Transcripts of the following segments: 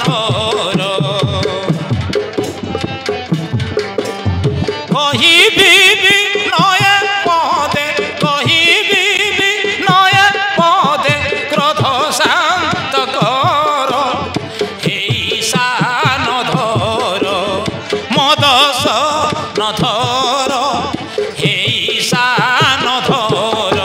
ଧର କହିବି ବିନୟ ପଦେ କହିବି ବିନୟ ପଦେ କ୍ରୋଧ ଶାନ୍ତ କର ହେଇ ସାନ ଧର ମଦ ସନ ଧର ହେଇ ସାନ ଧର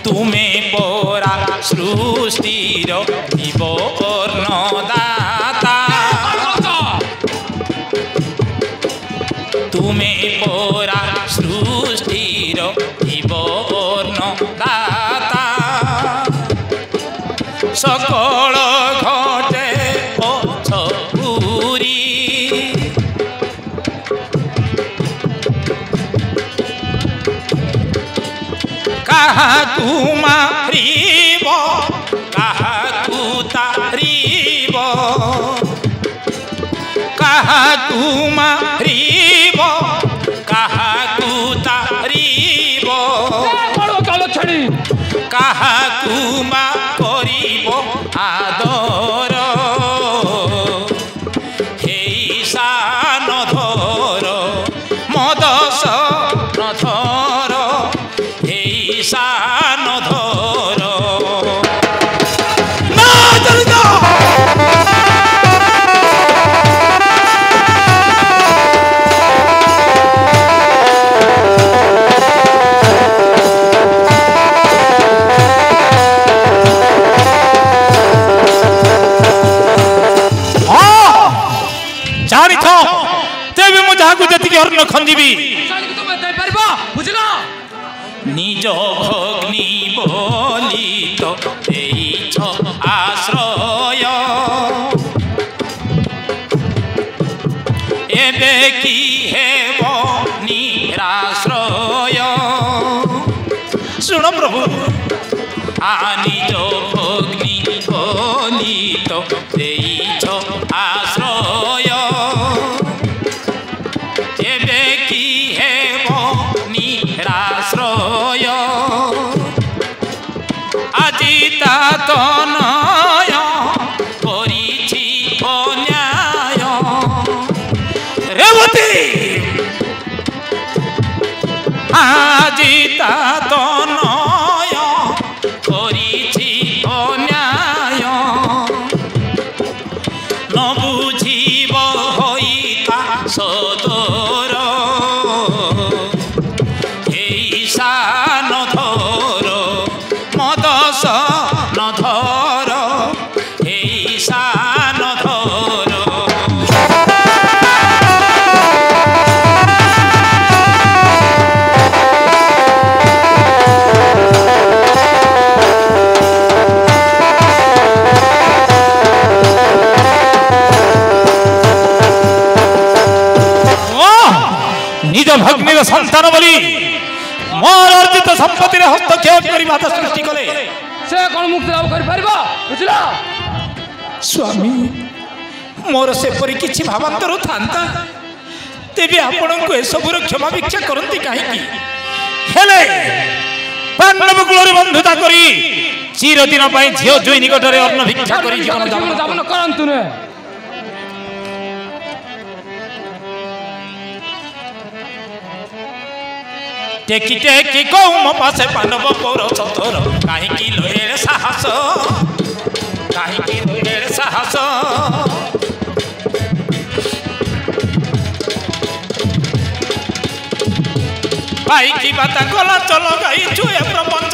तुमे परा सृष्टिर जीव अन्नदाता तुमे परा सृष्टिर जीव अन्नदाता सकल घटे पछपुरी काहाकु मारिब काहाकु तारिब काहाकु मारिब काहाकु तारिब काहाकु मा करिब आदर हेई सान धर मद सन धर हेई सान धर ना जल्दी जानी थो तेबे मु जाकु जति हरण खंदिबी बुझला निज भग्नि बोली तो देइछ आश्रय एबे की हेब निराश्रय सुन प्रभु आ निज भग्नि बोली तो देइछ आश्रय एबे की हेब निराश्रय আজি तात नय करिछि अन्याय रेवती আজি तात नय करिछि अन्याय न बुझिब होइता सदर हेई सान धर मद सन धर हेई सान धर निज भग्निर संतान बोली मोर अर्जित संपत्ति हस्तक्षेप करी बाधा सृष्टि कले से कोन मुक्ति लाभ कर परबा बुझला स्वामी मोर से परि किछि भावांतर थांता तेबे आपण को ए सबुर क्षमा भिक्षा करंती काहे की हेले पांडव कुलरे बंधुता करी चिर दिन पई झियो जोई निकटरे अन्न भिक्षा करी जीवन जापन करंतु ने टेकी टेकी कौम पासे पांडव पौर सतर काहे की लोएर साहस काहे की लोएर साहस भाई की बात कला चलो गई छुए प्रपंच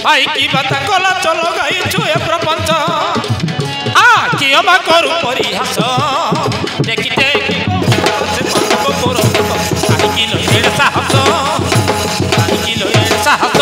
भाई की बात कला चलो गई छुए प्रपंच आ कि अमा करू परिहास टेकी टेकी पांडव पौर काहे की लोएर साहस काहे की लोएर साहस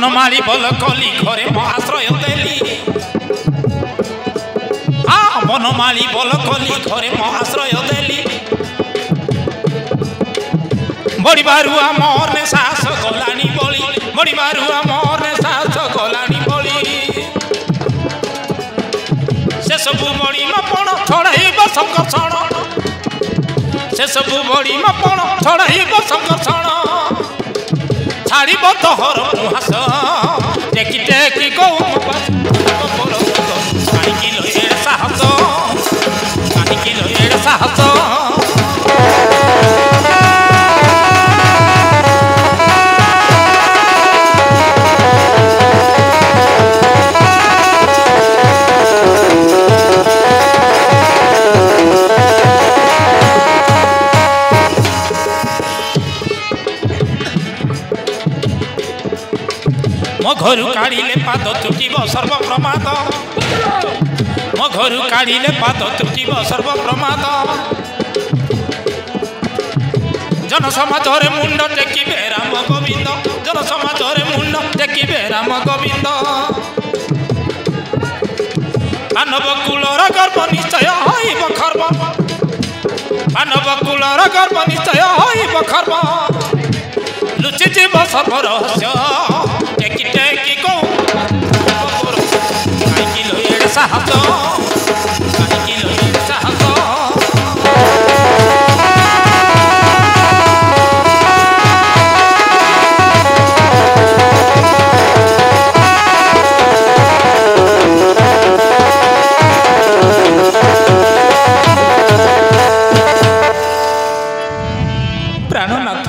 বনমালী বল কলি ঘরে মহাশ্রয় দেলি বনমালী বল কলি ঘরে মহাশ্রয় দেলি বড়িবারু আমার শ্বাস গলানি বলি বড়িবারু আমার শ্বাস গলানি বলি সেসবু বড়ি মাপণ ছড়াইব সংকর্ষণ সেসবু বড়ি মাপণ ছড়াইব সংকর্ষণ ছাড়িব তহর মুহাস টেকি টেকি কৌম কাহিকি লয়ের সাহস কাহিকি লয়ের সাহস ମୋ ଘରୁ କାଢ଼ିଲେ ପାଦ ତୁଟିବ ସର୍ବପ୍ରମାଦ ମୋ ଘରୁ କାଢ଼ିଲେ ପାଦ ତୁଟିବ ସର୍ବପ୍ରମାଦ ଜନସମାଜରେ ମୁଣ୍ଡ ଟେକିବେ ରାମ ଗୋବିନ୍ଦ ଜନସମାଜରେ ମୁଣ୍ଡ ଟେକିବେ ରାମ ଗୋବିନ୍ଦ ମାନବ କୁଳର ଗର୍ବ ନିଶ୍ଚୟ ହୋଇବ ଖର୍ବ ମାନବ କୁଳର ଗର୍ବ ନିଶ୍ଚୟ ହୋଇବ ଖର୍ବ ଲୁଚିଯିବ ସର୍ବ ରହସ୍ୟ টেকি টেকি কৌ কাহিকি লয়ের সাহস কাহিকি লয়ের সাহস প্রাণনাথ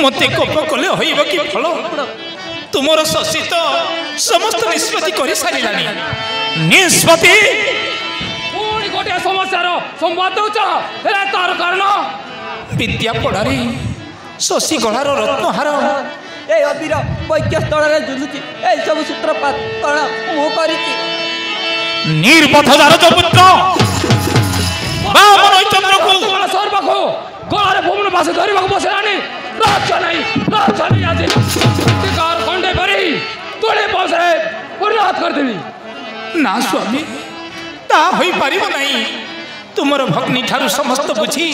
মতে কোপ কলে হইব কি ফল তোমার শশী তো সমস্ত নিষ্পত্তি করে সারিলানি নিষ্পত্তি পুଣି ଗୋଟିଏ ସମସ୍ୟାର ସମ୍ବାଦ ଦେଉଛ ହେଲେ ତାର କାରଣ ବିଦ୍ୟା ପଢ଼ାରେ ଶଶୀ ଗଳାର ରତ୍ନହାର ଏ ଅବିର ବୈକ୍ୟସ୍ଥଳରେ ଝୁଲୁଛି ଏସବୁ ସୂତ୍ରପାତ କ'ଣ ମୁଁ କରିଛି ନିର୍ବୋଧ ଦାରଜ ପୁତ୍ର ବାମନ ଚନ୍ଦ୍ରକୁ ସର୍ବକୁ ଗଳାରେ ଭୂମି ପାଶେ ଧରିବାକୁ ବସିଲାଣି ରକ୍ଷା ନାହିଁ ଆଜି କାର ଖଣ୍ଡେ କରି ତୋଳେ ବସରେ ପରିଣତ କରିଦେବି ନା ସ୍ୱାମୀ ତା ହୋଇପାରିବ ନାହିଁ ତୁମର ଭଗ୍ନୀ ଠାରୁ ସମସ୍ତ ବୁଝି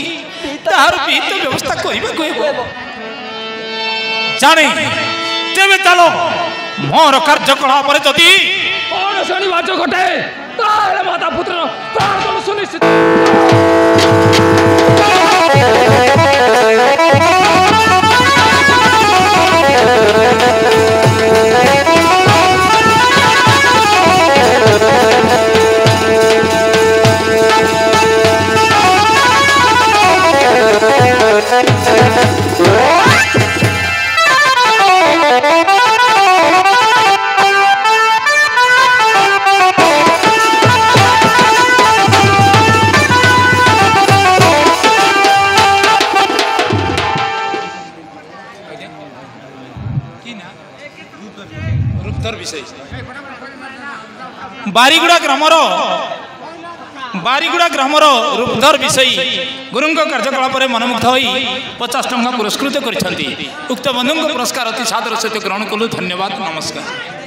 ତାହାର ବିହିତ ବ୍ୟବସ୍ଥା କରିବାକୁ ହେବ ଜାଣେ ତେବେ ଚାଲ ମୋର କାର୍ଯ୍ୟକଳାପରେ ଯଦି କ'ଣ ଶନିବାର୍ଯ୍ୟ ଘଟେ ତାହେଲେ ମାତା ପୁତ୍ରର ପ୍ରାଣ ସୁନିଶ୍ଚିତ ବାରିଗୁଡ଼ା ଗ୍ରାମର ରୂପଧର ବିଷୟୀ ଗୁରୁଙ୍କ କାର୍ଯ୍ୟକଳାପରେ ମନମୁଗ୍ଧ ହୋଇ 50 ଟଙ୍କା ପୁରସ୍କୃତ କରିଛନ୍ତି ଉକ୍ତ ବନ୍ଧୁଙ୍କ ପୁରସ୍କାର ଅତି ସାଦର ସହିତ ଗ୍ରହଣ କଲୁ ଧନ୍ୟବାଦ ନମସ୍କାର।